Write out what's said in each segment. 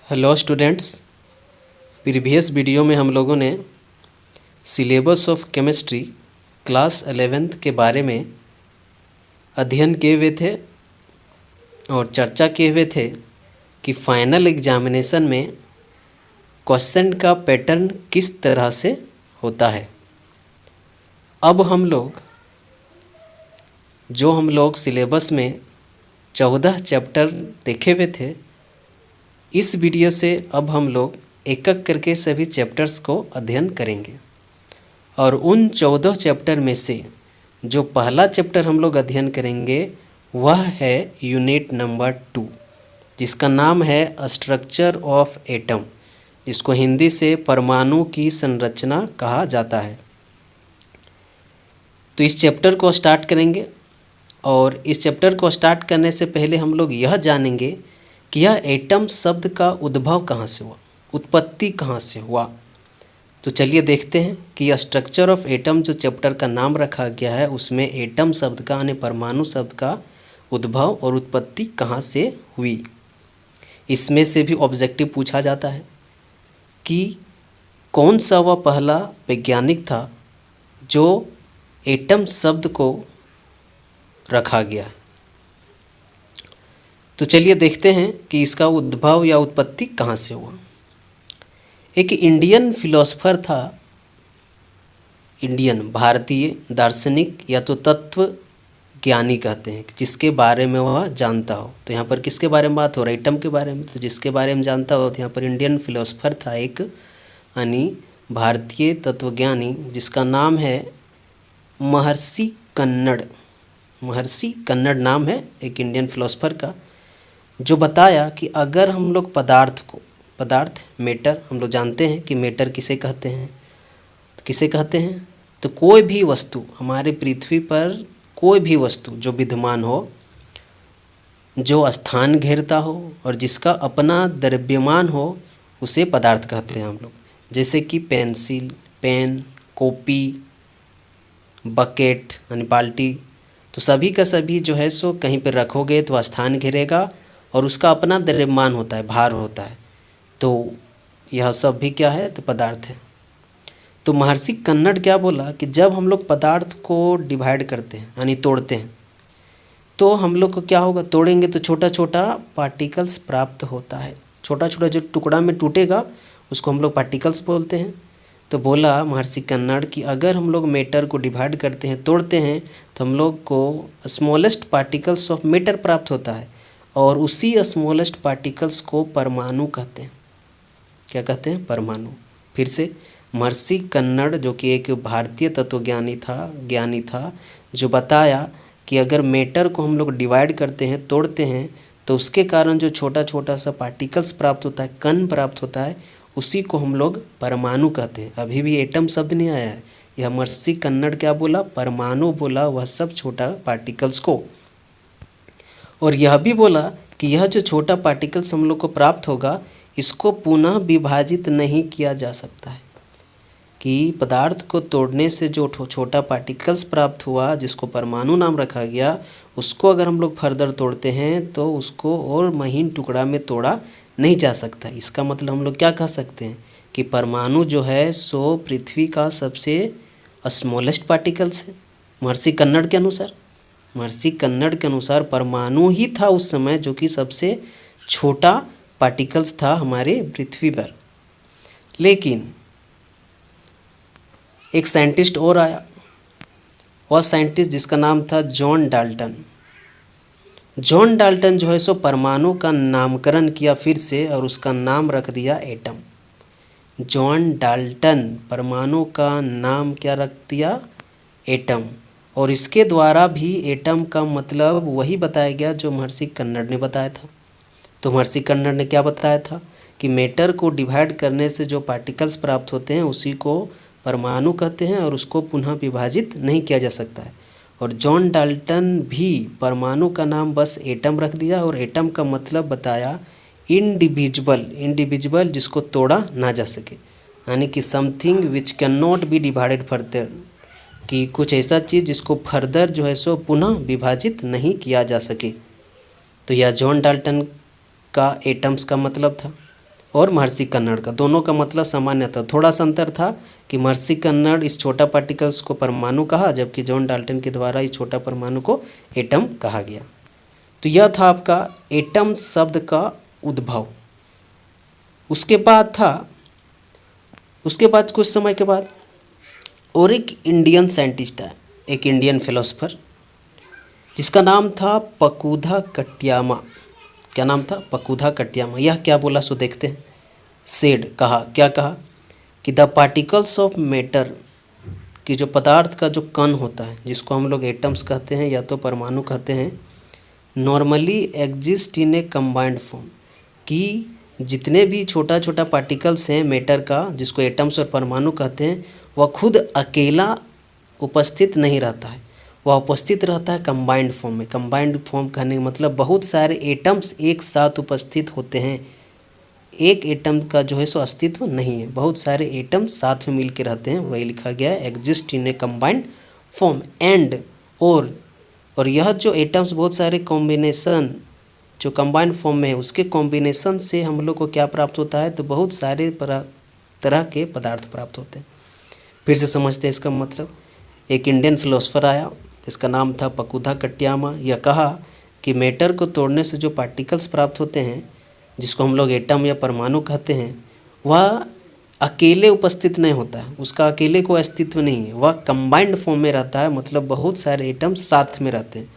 Hello students, previous video में हम लोगों ने syllabus of chemistry class 11th के बारे में अध्ययन किए हुए थे और चर्चा किए हुए थे कि फाइनल एग्जामिनेशन में क्वेश्चन का पैटर्न किस तरह से होता है। अब हम लोग सिलेबस में 14 चैप्टर देखे हुए थे। इस वीडियो से अब हम लोग एक एक करके सभी चैप्टर्स को अध्ययन करेंगे और उन 14 चैप्टर में से जो पहला चैप्टर हम लोग अध्ययन करेंगे वह है यूनिट नंबर 2, जिसका नाम है स्ट्रक्चर ऑफ एटम, जिसको हिंदी से परमाणु की संरचना कहा जाता है। तो इस चैप्टर को स्टार्ट करेंगे और इस चैप्टर को स्टार्ट करने से पहले हम लोग यह जानेंगे कि यह एटम शब्द का उद्भव कहाँ से हुआ, उत्पत्ति कहाँ से हुआ। तो चलिए देखते हैं कि यह स्ट्रक्चर ऑफ एटम जो चैप्टर का नाम रखा गया है उसमें एटम शब्द का यानी परमाणु शब्द का उद्भव और उत्पत्ति कहाँ से हुई। इसमें से भी ऑब्जेक्टिव पूछा जाता है कि कौन सा वह पहला वैज्ञानिक था जो एटम शब्द को रखा गया। तो चलिए देखते हैं कि इसका उद्भव या उत्पत्ति कहाँ से हुआ। एक इंडियन फिलोसोफर था, इंडियन भारतीय दार्शनिक या तो तत्व ज्ञानी कहते हैं, जिसके बारे में वह जानता हो। तो यहाँ पर किसके बारे में बात हो रहा है? एटम के बारे में। तो जिसके बारे में जानता हो तो यहाँ पर इंडियन फिलोसोफर था एक, यानी भारतीय तत्वज्ञानी, जिसका नाम है महर्षि कन्नड़। महर्षि कन्नड़ नाम है एक इंडियन फिलोसोफर का, जो बताया कि अगर हम लोग पदार्थ मैटर, हम लोग जानते हैं कि मैटर किसे कहते हैं, तो कोई भी वस्तु हमारे पृथ्वी पर, कोई भी वस्तु जो विद्यमान हो, जो स्थान घेरता हो और जिसका अपना द्रव्यमान हो, उसे पदार्थ कहते हैं हम लोग। जैसे कि पेंसिल, पेन, कॉपी, बकेट यानी बाल्टी, तो सभी का सभी जो है सो कहीं पर रखोगे तो स्थान घेरेगा और उसका अपना द्रव्यमान होता है, भार होता है। तो यह सब भी क्या है? तो पदार्थ है। तो महर्षि कन्नड़ क्या बोला कि जब हम लोग पदार्थ को डिवाइड करते हैं यानी तोड़ते हैं, तो हम लोग को क्या होगा? तोड़ेंगे तो छोटा छोटा पार्टिकल्स प्राप्त होता है। छोटा छोटा जो टुकड़ा में टूटेगा उसको हम लोग पार्टिकल्स बोलते हैं। तो बोला महर्षि कन्नड़ कि अगर हम लोग मैटर को डिवाइड करते हैं, तोड़ते हैं, तो हम लोग को स्मॉलेस्ट पार्टिकल्स ऑफ मैटर प्राप्त होता है और उसी स्मॉलेस्ट पार्टिकल्स को परमाणु कहते हैं। क्या कहते हैं? परमाणु। फिर से महर्षि कन्नड़ जो कि एक भारतीय तत्वज्ञानी ज्ञानी था, जो बताया कि अगर मैटर को हम लोग डिवाइड करते हैं, तोड़ते हैं, तो उसके कारण जो छोटा छोटा सा पार्टिकल्स प्राप्त होता है, कण प्राप्त होता है, उसी को हम लोग परमाणु कहते हैं। अभी भी एटम शब्द नहीं आया है। यह महर्षि कन्नड़ क्या बोला? परमाणु बोला, वह सब छोटा पार्टिकल्स को। और यह भी बोला कि यह जो छोटा पार्टिकल्स हम लोग को प्राप्त होगा, इसको पुनः विभाजित नहीं किया जा सकता है। कि पदार्थ को तोड़ने से जो छोटा पार्टिकल्स प्राप्त हुआ, जिसको परमाणु नाम रखा गया, उसको अगर हम लोग फर्दर तोड़ते हैं तो उसको और महीन टुकड़ा में तोड़ा नहीं जा सकता। इसका मतलब हम लोग क्या कह सकते हैं कि परमाणु जो है सो पृथ्वी का सबसे स्मॉलेस्ट पार्टिकल्स है। महर्षि कन्नड़ के अनुसार परमाणु ही था उस समय जो कि सबसे छोटा पार्टिकल्स था हमारे पृथ्वी पर। लेकिन एक साइंटिस्ट और आया, वह साइंटिस्ट जिसका नाम था जॉन डाल्टन। जॉन डाल्टन जो है सो परमाणु का नामकरण किया फिर से और उसका नाम रख दिया एटम। जॉन डाल्टन परमाणु का नाम क्या रख दिया? एटम। और इसके द्वारा भी एटम का मतलब वही बताया गया जो महर्षि कन्नड़ ने बताया था। तो महर्षि कन्नड़ ने क्या बताया था कि मैटर को डिवाइड करने से जो पार्टिकल्स प्राप्त होते हैं उसी को परमाणु कहते हैं और उसको पुनः विभाजित नहीं किया जा सकता है। और जॉन डाल्टन भी परमाणु का नाम बस एटम रख दिया और एटम का मतलब बताया इंडिविजुअल, जिसको तोड़ा ना जा सके, यानी कि something which can not be divided further, कि कुछ ऐसा चीज़ जिसको फर्दर जो है सो पुनः विभाजित नहीं किया जा सके। तो यह जॉन डाल्टन का एटम्स का मतलब था। और महर्षि कन्नड़ का, दोनों का मतलब सामान्य था। थोड़ा सा अंतर था कि महर्षि कन्नड़ इस छोटा पार्टिकल्स को परमाणु कहा, जबकि जॉन डाल्टन के द्वारा इस छोटा परमाणु को एटम कहा गया। तो यह था आपका एटम शब्द का उद्भव। उसके बाद कुछ समय के बाद और एक इंडियन साइंटिस्ट है, एक इंडियन फिलोसफर, जिसका नाम था पकुधा कट्यामा। क्या नाम था? पकुधा कट्यामा। यह क्या बोला सो देखते हैं। सेड, कहा, क्या कहा कि द पार्टिकल्स ऑफ मैटर, कि जो पदार्थ का जो कण होता है, जिसको हम लोग एटम्स कहते हैं या तो परमाणु कहते हैं, normally exist in A combined form, कि जितने भी छोटा छोटा पार्टिकल्स हैं मैटर का, जिसको एटम्स और परमाणु कहते हैं, वह खुद अकेला उपस्थित नहीं रहता है, वह उपस्थित रहता है कंबाइंड फॉर्म में। कंबाइंड फॉर्म कहने का मतलब बहुत सारे एटम्स एक साथ उपस्थित होते हैं। एक एटम का जो है सो अस्तित्व नहीं है, बहुत सारे एटम साथ में मिल के रहते हैं, वही लिखा गया है exist in A combined form. And और यह जो एटम्स बहुत सारे कॉम्बिनेशन जो कंबाइंड फॉर्म में है, उसके कॉम्बिनेशन से हम लोग को क्या प्राप्त होता है? तो बहुत सारे तरह के पदार्थ प्राप्त होते हैं। फिर से समझते हैं इसका मतलब। एक इंडियन फिलोसफर आया, इसका नाम था पकुधा कट्यामा। यह कहा कि मैटर को तोड़ने से जो पार्टिकल्स प्राप्त होते हैं, जिसको हम लोग एटम या परमाणु कहते हैं, वह अकेले उपस्थित नहीं होता है, उसका अकेले कोई अस्तित्व नहीं है, वह कंबाइंड फॉर्म में रहता है, मतलब बहुत सारे एटम साथ में रहते हैं।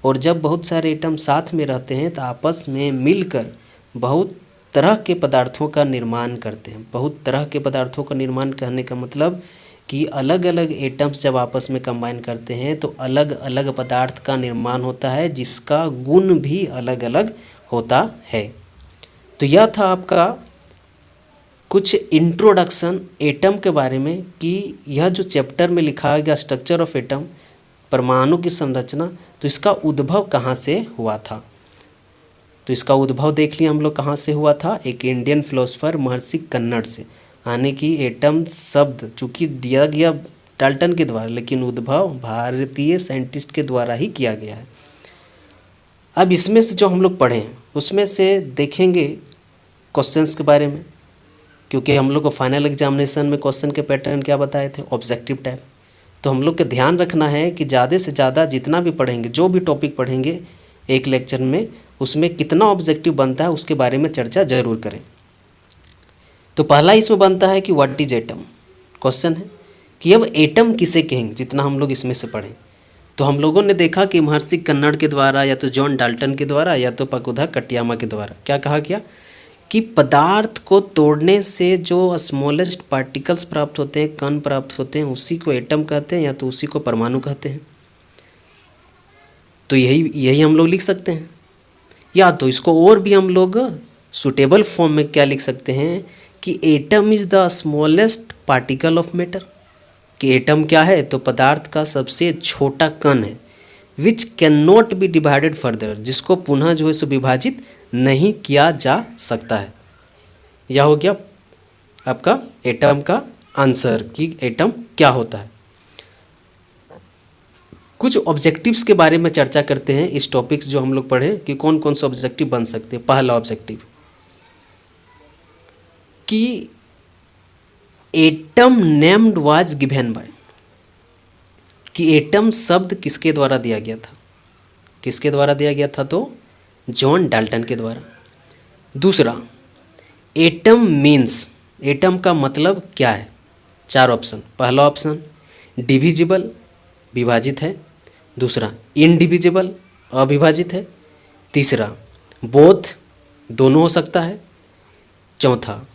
और जब बहुत सारे एटम साथ में रहते हैं तो आपस में मिलकर बहुत तरह के पदार्थों का निर्माण करते हैं। बहुत तरह के पदार्थों का निर्माण करने का मतलब कि अलग अलग एटम्स जब आपस में कंबाइन करते हैं तो अलग अलग पदार्थ का निर्माण होता है, जिसका गुण भी अलग अलग होता है। तो यह था आपका कुछ इंट्रोडक्शन एटम के बारे में, कि यह जो चैप्टर में लिखा गया स्ट्रक्चर ऑफ एटम, परमाणु की संरचना, तो इसका उद्भव कहाँ से हुआ था। तो इसका उद्भव देख लिया हम लोग कहाँ से हुआ था, एक इंडियन फिलोसफर महर्षि कन्नड़ से। यानी कि एटम शब्द चूँकि दिया गया डाल्टन के द्वारा, लेकिन उद्भव भारतीय साइंटिस्ट के द्वारा ही किया गया है। अब इसमें से जो हम लोग पढ़े हैं उसमें से देखेंगे क्वेश्चंस के बारे में, क्योंकि हम लोग को फाइनल एग्जामिनेशन में क्वेश्चन के पैटर्न क्या बताए थे? Objective type. तो हम लोग को ध्यान रखना है कि ज़्यादा से ज़्यादा जितना भी पढ़ेंगे, जो भी टॉपिक पढ़ेंगे एक लेक्चर में, उसमें कितना ऑब्जेक्टिव बनता है उसके बारे में चर्चा जरूर करें। तो पहला इसमें बनता है कि व्हाट इज एटम। क्वेश्चन है कि अब एटम किसे कहेंगे, जितना हम लोग इसमें से पढ़ें। तो हम लोगों ने देखा कि महर्षि कन्नड़ के द्वारा या तो जॉन डाल्टन के द्वारा या तो पकुधा कट्यामा के द्वारा क्या कहा गया कि पदार्थ को तोड़ने से जो स्मॉलेस्ट पार्टिकल्स प्राप्त होते हैं, कण प्राप्त होते हैं, उसी को एटम कहते हैं या तो उसी को परमाणु कहते हैं। तो यही हम लोग लिख सकते हैं, या तो इसको और भी हम लोग सुटेबल फॉर्म में क्या लिख सकते हैं कि atom is the smallest particle of matter. कि एटम क्या है? तो पदार्थ का सबसे छोटा कण है, which can not be divided further, जिसको पुनः जो है सो विभाजित नहीं किया जा सकता है। यह हो गया आपका एटम का आंसर कि एटम क्या होता है। कुछ ऑब्जेक्टिव्स के बारे में चर्चा करते हैं इस टॉपिक्स जो हम लोग पढ़े कि कौन कौन से ऑब्जेक्टिव बन सकते हैं। पहला ऑब्जेक्टिव कि atom named was given by, कि एटम शब्द किसके द्वारा दिया गया था? किसके द्वारा दिया गया था? तो जॉन डाल्टन के द्वारा। दूसरा, एटम मीन्स, एटम का मतलब क्या है? 4 ऑप्शन। पहला ऑप्शन डिविजिबल, विभाजित है। दूसरा इनडिविजिबल, अविभाजित है। तीसरा बोथ, दोनों हो सकता है। चौथा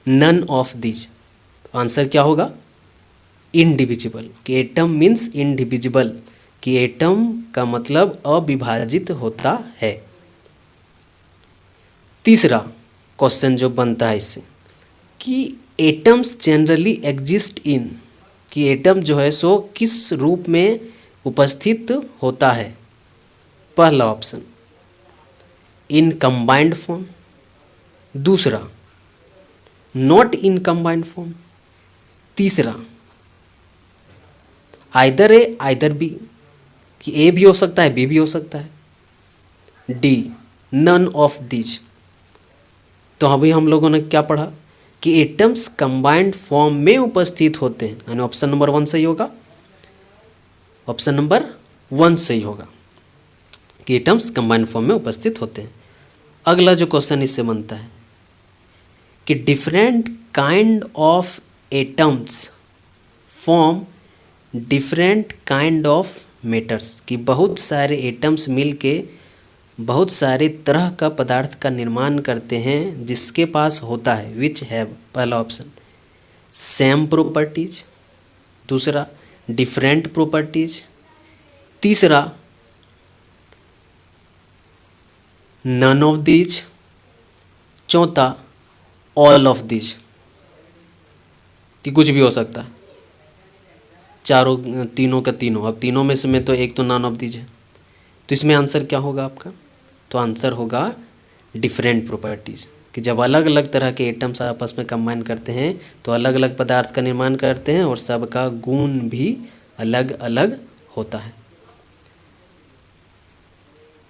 नन ऑफ दीज। आंसर क्या होगा? इनडिविजिबल, कि एटम मीन्स इनडिविजिबल, कि एटम का मतलब अविभाजित होता है। तीसरा क्वेश्चन जो बनता है इससे कि एटम्स जनरली एग्जिस्ट इन, कि एटम जो है सो किस रूप में उपस्थित होता है? पहला ऑप्शन इन कंबाइंड फॉर्म, दूसरा नॉट इन कंबाइंड फॉर्म, तीसरा आइदर ए आइदर बी, कि ए भी हो सकता है बी भी हो सकता है। D none of these. तो अभी हम लोगों ने क्या पढ़ा कि एटम्स कंबाइंड फॉर्म में उपस्थित होते हैं, यानी ऑप्शन नंबर 1 सही होगा, ऑप्शन नंबर 1 सही होगा कि एटम्स कंबाइंड फॉर्म में उपस्थित होते हैं। अगला जो क्वेश्चन इससे बनता है कि different kind of atoms form different kind of matters, कि बहुत सारे एटम्स मिलके बहुत सारे तरह का पदार्थ का निर्माण करते हैं जिसके पास होता है विच हैव, पहला ऑप्शन सेम प्रॉपर्टीज, दूसरा डिफरेंट प्रॉपर्टीज, तीसरा नन ऑफ दीज, चौथा ऑल ऑफ दीज, कि कुछ भी हो सकता है, चारों तीनों का तीनों। अब तीनों में से में तो एक तो नन ऑफ दीज है, तो इसमें आंसर क्या होगा आपका? तो आंसर होगा डिफरेंट प्रॉपर्टीज़, कि जब अलग अलग तरह के एटम्स आपस में कंबाइन करते हैं तो अलग अलग पदार्थ का निर्माण करते हैं और सबका गुण भी अलग अलग होता है।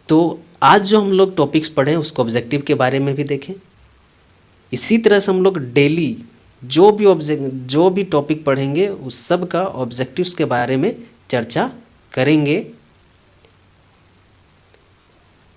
तो आज जो हम लोग टॉपिक्स पढ़ें उसको ऑब्जेक्टिव के बारे में भी देखें। इसी तरह से हम लोग डेली जो भी टॉपिक पढ़ेंगे उस सब का ऑब्जेक्टिव्स के बारे में चर्चा करेंगे।